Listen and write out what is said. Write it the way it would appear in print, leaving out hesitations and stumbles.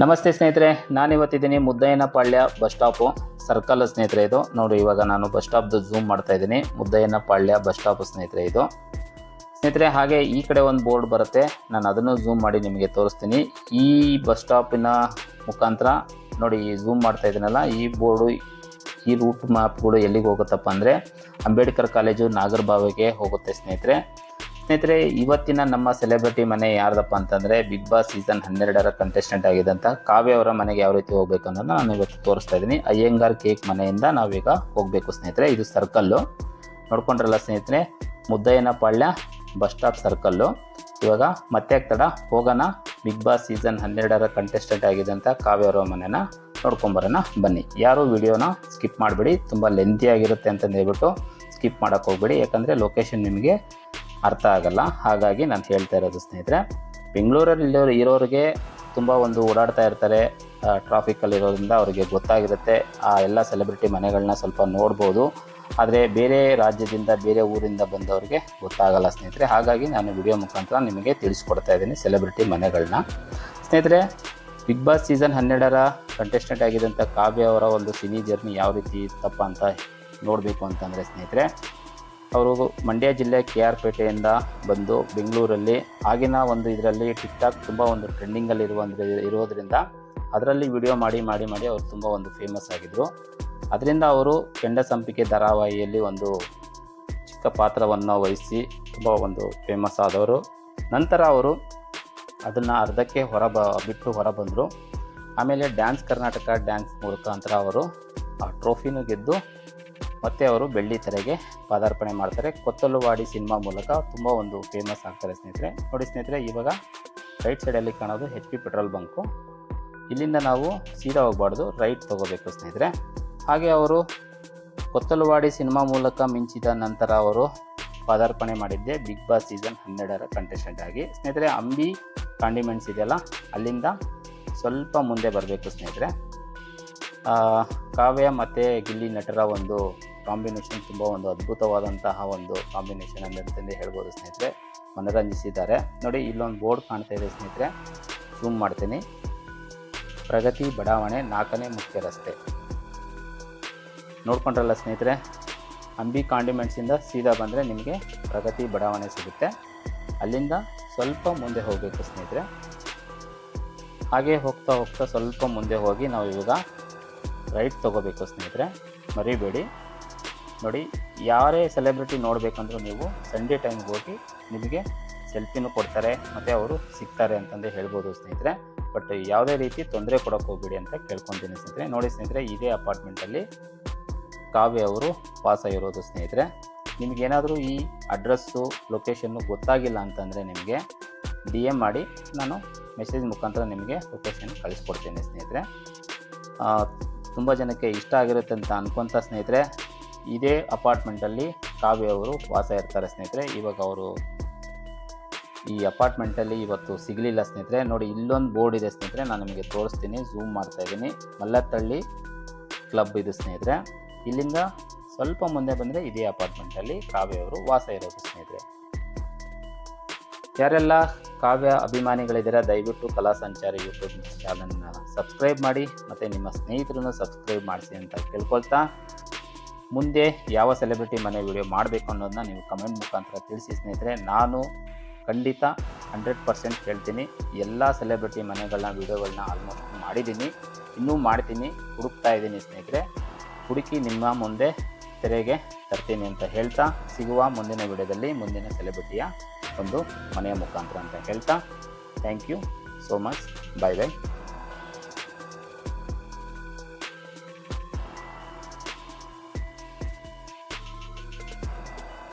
ನಮಸ್ತೆ ಸ್ನೇಹಿತರೆ, ನಾನಿವತ್ತಿದ್ದೀನಿ ಮುದ್ದಯ್ಯನಪಾಳ್ಯ bus stop circle ಸ್ನೇಹಿತರೆ. ಇದು ನೋಡಿ, ಇವಾಗ ನಾನು ಬಸ್ ಸ್ಟಾಪ್ದು ಝೂಮ್ ಮಾಡ್ತಾ ಇದ್ದೀನಿ. ಮುದ್ದಯ್ಯನಪಾಳ್ಯ ಬಸ್ ಸ್ಟಾಪ್ ಸ್ನೇಹಿತರೆ ಇದು. ಸ್ನೇಹಿತರೆ, ಹಾಗೆ ಈ ಕಡೆ ಒಂದು ಬೋರ್ಡ್ ಬರುತ್ತೆ, ನಾನು ಅದನ್ನು ಝೂಮ್ ಮಾಡಿ ನಿಮಗೆ ತೋರಿಸ್ತೀನಿ. ಈ ಬಸ್ ಸ್ಟಾಪಿನ ಮುಖಾಂತರ ನೋಡಿ, ಝೂಮ್ ಮಾಡ್ತಾ ಇದ್ದೀನಲ್ಲ, ಈ ಬೋರ್ಡು, ಈ ರೂಟ್ ಮ್ಯಾಪ್ಗಳು ಎಲ್ಲಿಗೆ ಹೋಗುತ್ತಪ್ಪ ಅಂದರೆ ಅಂಬೇಡ್ಕರ್ ಕಾಲೇಜು ನಾಗರಬಾವಿಗೆ ಹೋಗುತ್ತೆ ಸ್ನೇಹಿತರೆ. ಇವತ್ತಿನ ನಮ್ಮ ಸೆಲೆಬ್ರಿಟಿ ಮನೆ ಯಾರ್ದಪ್ಪ ಅಂತಂದರೆ ಬಿಗ್ ಬಾಸ್ ಸೀಸನ್ 12ರ ಕಂಟೆಸ್ಟೆಂಟ್ ಆಗಿದ್ದಂಥ ಕಾವ್ಯ ಅವರ ಮನೆಗೆ ಯಾವ ರೀತಿ ಹೋಗಬೇಕು ಅನ್ನೋದನ್ನ ನಾನು ಇವತ್ತು ತೋರಿಸ್ತಾ ಇದ್ದೀನಿ. ಅಯ್ಯಂಗಾರ್ ಕೇಕ್ ಮನೆಯಿಂದ ನಾವೀಗ ಹೋಗಬೇಕು ಸ್ನೇಹಿತರೆ. ಇದು ಸರ್ಕಲ್ಲು ನೋಡ್ಕೊಂಡ್ರಲ್ಲ ಸ್ನೇಹಿತರೆ, ಮುದ್ದಯ್ಯನಪಾಳ್ಯ ಬಸ್ ಸ್ಟಾಪ್ ಸರ್ಕಲ್ಲು. ಇವಾಗ ಮತ್ತೆ ತಡ ಹೋಗೋಣ, ಬಿಗ್ ಬಾಸ್ ಸೀಸನ್ 12ರ ಕಂಟೆಸ್ಟೆಂಟ್ ಆಗಿದ್ದಂಥ ಕಾವ್ಯ ಅವರ ಮನೆನ ನೋಡ್ಕೊಂಬರೋಣ ಬನ್ನಿ. ಯಾರು ವಿಡಿಯೋನ ಸ್ಕಿಪ್ ಮಾಡಬೇಡಿ, ತುಂಬ ಲೆಂತಿ ಆಗಿರುತ್ತೆ ಅಂತಂದು ಹೇಳ್ಬಿಟ್ಟು ಸ್ಕಿಪ್ ಮಾಡೋಕ್ಕೆ ಹೋಗ್ಬೇಡಿ, ಯಾಕಂದರೆ ಲೊಕೇಶನ್ ನಿಮಗೆ ಅರ್ಥ ಆಗಲ್ಲ. ಹಾಗಾಗಿ ನಾನು ಹೇಳ್ತಾ ಇರೋದು ಸ್ನೇಹಿತರೆ, ಬೆಂಗಳೂರಲ್ಲಿ ಇರೋರಿಗೆ ತುಂಬ ಒಂದು ಓಡಾಡ್ತಾ ಇರ್ತಾರೆ, ಟ್ರಾಫಿಕಲ್ಲಿರೋದ್ರಿಂದ ಅವರಿಗೆ ಗೊತ್ತಾಗಿರುತ್ತೆ ಆ ಎಲ್ಲ ಸೆಲೆಬ್ರಿಟಿ ಮನೆಗಳನ್ನ ಸ್ವಲ್ಪ ನೋಡ್ಬೋದು. ಆದರೆ ಬೇರೆ ರಾಜ್ಯದಿಂದ ಬೇರೆ ಊರಿಂದ ಬಂದವರಿಗೆ ಗೊತ್ತಾಗಲ್ಲ ಸ್ನೇಹಿತರೆ. ಹಾಗಾಗಿ ನಾನು ವಿಡಿಯೋ ಮುಖಾಂತರ ನಿಮಗೆ ತಿಳಿಸ್ಕೊಡ್ತಾ ಇದ್ದೀನಿ ಸೆಲೆಬ್ರಿಟಿ ಮನೆಗಳನ್ನ. ಸ್ನೇಹಿತರೆ, ಬಿಗ್ ಬಾಸ್ ಸೀಸನ್ 12ರ ಕಂಟೆಸ್ಟೆಂಟ್ ಆಗಿದ್ದಂಥ ಕಾವ್ಯ ಅವರ ಒಂದು ಸಿನಿ ಜರ್ನಿ ಯಾವ ರೀತಿ ಇತ್ತಪ್ಪ ಅಂತ ನೋಡಬೇಕು ಅಂತಂದರೆ ಸ್ನೇಹಿತರೆ, ಅವರು ಮಂಡ್ಯ ಜಿಲ್ಲೆ KR ಪೇಟೆಯಿಂದ ಬಂದು ಬೆಂಗಳೂರಲ್ಲಿ ಆಗಿನ ಒಂದು ಇದರಲ್ಲಿ ಟಿಕ್ಟಾಕ್ ತುಂಬ ಒಂದು ಟ್ರೆಂಡಿಂಗಲ್ಲಿ ಇರೋದ್ರಿಂದ ಅದರಲ್ಲಿ ವಿಡಿಯೋ ಮಾಡಿ ಅವರು ತುಂಬ ಒಂದು ಫೇಮಸ್ ಆಗಿದ್ದರು. ಅದರಿಂದ ಅವರು ಕೆಂಡಸಂಪಿಗೆ ಧಾರಾವಾಹಿಯಲ್ಲಿ ಒಂದು ಚಿಕ್ಕ ಪಾತ್ರವನ್ನು ವಹಿಸಿ ತುಂಬ ಒಂದು ಫೇಮಸ್ ಆದವರು. ನಂತರ ಅವರು ಅದನ್ನು ಅರ್ಧಕ್ಕೆ ಬಿಟ್ಟು ಹೊರ ಬಂದರು. ಆಮೇಲೆ ಡ್ಯಾನ್ಸ್ ಕರ್ನಾಟಕ ಡ್ಯಾನ್ಸ್ ಮುಖಾಂತರ ಅವರು ಆ ಟ್ರೋಫಿನೂ ಗೆದ್ದು ಮತ್ತು ಅವರು ಬೆಳ್ಳಿ ತೆರೆಗೆ ಪಾದಾರ್ಪಣೆ ಮಾಡ್ತಾರೆ. ಕೊತ್ತಲುವಾಡಿ ಸಿನಿಮಾ ಮೂಲಕ ತುಂಬ ಒಂದು ಫೇಮಸ್ ಆಗ್ತಾರೆ ಸ್ನೇಹಿತರೆ. ನೋಡಿ ಸ್ನೇಹಿತರೆ, ಇವಾಗ ರೈಟ್ ಸೈಡಲ್ಲಿ ಕಾಣೋದು HP ಪೆಟ್ರೋಲ್ ಬಂಕು. ಇಲ್ಲಿಂದ ನಾವು ಸೀದಾ ಹೋಗಬಾರ್ದು, ರೈಟ್ ತೊಗೋಬೇಕು ಸ್ನೇಹಿತರೆ. ಹಾಗೆ ಅವರು ಕೊತ್ತಲುವಾಡಿ ಸಿನಿಮಾ ಮೂಲಕ ಮಿಂಚಿದ ನಂತರ ಅವರು ಪಾದಾರ್ಪಣೆ ಮಾಡಿದ್ದೆ ಬಿಗ್ ಬಾಸ್ ಸೀಸನ್ 12ರ ಕಂಟೆಸ್ಟೆಂಟ್ ಆಗಿ. ಸ್ನೇಹಿತರೆ, ಅಂಬಿ ಕಾಂಡಿಮೆಂಟ್ಸ್ ಇದೆಯಲ್ಲ, ಅಲ್ಲಿಂದ ಸ್ವಲ್ಪ ಮುಂದೆ ಬರಬೇಕು ಸ್ನೇಹಿತರೆ. ಕಾವ್ಯ ಮತ್ತು ಗಿಲ್ಲಿ ನಟರ ಒಂದು ಕಾಂಬಿನೇಷನ್ ತುಂಬ ಒಂದು ಅದ್ಭುತವಾದಂತಹ ಒಂದು ಕಾಂಬಿನೇಷನ್ ಅಂತಂದೇ ಹೇಳ್ಬೋದು ಸ್ನೇಹಿತರೆ. ಮನರಂಜಿಸಿದ್ದಾರೆ. ನೋಡಿ, ಇಲ್ಲೊಂದು ಬೋರ್ಡ್ ಕಾಣ್ತಾ ಇದೆ ಸ್ನೇಹಿತರೆ, ಝೂಮ್ ಮಾಡ್ತೀನಿ. ಪ್ರಗತಿ ಬಡಾವಣೆ 4ನೇ ಮುಖ್ಯ ರಸ್ತೆ ನೋಡ್ಕೊಂಡ್ರಲ್ಲ ಸ್ನೇಹಿತರೆ. ಅಂಬಿ ಕಾಂಡಿಮೆಂಟ್ಸಿಂದ ಸೀದಾ ಬಂದರೆ ನಿಮಗೆ ಪ್ರಗತಿ ಬಡಾವಣೆ ಸಿಗುತ್ತೆ. ಅಲ್ಲಿಂದ ಸ್ವಲ್ಪ ಮುಂದೆ ಹೋಗಬೇಕು ಸ್ನೇಹಿತರೆ. ಹಾಗೆ ಹೋಗ್ತಾ ಸ್ವಲ್ಪ ಮುಂದೆ ಹೋಗಿ ನಾವು ಇವಾಗ ರೈಟ್ ತೊಗೋಬೇಕು ಸ್ನೇಹಿತರೆ, ಮರಿಬೇಡಿ. ನೋಡಿ, ಯಾರೇ ಸೆಲೆಬ್ರಿಟಿ ನೋಡಬೇಕಂದ್ರೂ ನೀವು ಸಂಡೇ ಟೈಮ್ಗೆ ಹೋಗಿ ನಿಮಗೆ ಸೆಲ್ಫಿನೂ ಕೊಡ್ತಾರೆ ಮತ್ತು ಅವರು ಸಿಗ್ತಾರೆ ಅಂತಂದೇ ಹೇಳ್ಬೋದು ಸ್ನೇಹಿತರೆ. ಬಟ್ ಯಾವುದೇ ರೀತಿ ತೊಂದರೆ ಕೊಡೋಕ್ಕೆ ಹೋಗ್ಬೇಡಿ ಅಂತ ಕೇಳ್ಕೊತೀನಿ ಸ್ನೇಹಿತರೆ. ನೋಡಿ ಸ್ನೇಹಿತರೆ, ಇದೇ ಅಪಾರ್ಟ್ಮೆಂಟಲ್ಲಿ ಕಾವ್ಯ ಅವರು ವಾಸ ಇರೋದು ಸ್ನೇಹಿತರೆ. ನಿಮಗೇನಾದರೂ ಈ ಅಡ್ರೆಸ್ಸು ಲೊಕೇಶನ್ನು ಗೊತ್ತಾಗಿಲ್ಲ ಅಂತಂದರೆ ನಿಮಗೆ DM ಮಾಡಿ, ನಾನು ಮೆಸೇಜ್ ಮುಖಾಂತರ ನಿಮಗೆ ಲೊಕೇಶನ್ ಕಳಿಸ್ಕೊಡ್ತೀನಿ ಸ್ನೇಹಿತರೆ. ತುಂಬ ಜನಕ್ಕೆ ಇಷ್ಟ ಆಗಿರುತ್ತೆ ಅಂತ ಅನ್ಕೊತ ಸ್ನೇಹಿತರೆ, ಇದೇ ಅಪಾರ್ಟ್ಮೆಂಟಲ್ಲಿ ಕಾವ್ಯ ಅವರು ವಾಸ ಇರ್ತಾರೆ ಸ್ನೇಹಿತರೆ. ಇವಾಗ ಅವರು ಈ ಅಪಾರ್ಟ್ಮೆಂಟಲ್ಲಿ ಇವತ್ತು ಸಿಗಲಿಲ್ಲ ಸ್ನೇಹಿತರೆ. ನೋಡಿ, ಇಲ್ಲೊಂದು ಬೋರ್ಡ್ ಇದೆ ಸ್ನೇಹಿತರೆ, ನಾನು ನಿಮಗೆ ತೋರಿಸ್ತೀನಿ, ಝೂಮ್ ಮಾಡ್ತಾ ಇದ್ದೀನಿ. ಮಲ್ಲತ್ತಳ್ಳಿ ಕ್ಲಬ್ ಇದು ಸ್ನೇಹಿತರೆ. ಇಲ್ಲಿಂದ ಸ್ವಲ್ಪ ಮುಂದೆ ಬಂದರೆ ಇದೇ ಅಪಾರ್ಟ್ಮೆಂಟಲ್ಲಿ ಕಾವ್ಯ ಅವರು ವಾಸ ಇರೋದು ಸ್ನೇಹಿತರೆ. ಯಾರೆಲ್ಲ ಕಾವ್ಯ ಅಭಿಮಾನಿಗಳಿದ್ದೀರಾ, ದಯವಿಟ್ಟು ಕಲಾ ಸಂಚಾರಿ ಯೂಟ್ಯೂಬ್ ಚಾನಲ್ನ ಸಬ್ಸ್ಕ್ರೈಬ್ ಮಾಡಿ ಮತ್ತು ನಿಮ್ಮ ಸ್ನೇಹಿತರನ್ನು ಸಬ್ಸ್ಕ್ರೈಬ್ ಮಾಡಿಸಿ ಅಂತ ಕೇಳ್ಕೊಳ್ತಾ, ಮುಂದೆ ಯಾವ ಸೆಲೆಬ್ರಿಟಿ ಮನೆ ವಿಡಿಯೋ ಮಾಡಬೇಕು ಅನ್ನೋದನ್ನ ನೀವು ಕಮೆಂಟ್ ಮುಖಾಂತರ ತಿಳಿಸಿ ಸ್ನೇಹಿತರೆ. ನಾನು ಖಂಡಿತ 100% ಹೇಳ್ತೀನಿ, ಎಲ್ಲ ಸೆಲೆಬ್ರಿಟಿ ಮನೆಗಳನ್ನ ವಿಡಿಯೋಗಳನ್ನ ಆಲ್ಮೋಸ್ಟ್ ಮಾಡಿದ್ದೀನಿ, ಇನ್ನೂ ಮಾಡ್ತೀನಿ, ಹುಡುಕ್ತಾ ಇದ್ದೀನಿ ಸ್ನೇಹಿತರೆ. ಹುಡುಕಿ ನಿಮ್ಮ ಮುಂದೆ ತೆರೆಗೆ ತರ್ತೀನಿ ಅಂತ ಹೇಳ್ತಾ, ಸಿಗುವ ಮುಂದಿನ ವಿಡಿಯೋದಲ್ಲಿ ಮುಂದಿನ ಸೆಲೆಬ್ರಿಟಿಯ ಒಂದು ಮನೆಯ ಮುಖಾಂತರ ಅಂತ ಹೇಳ್ತಾ, thank you so much. Bye bye.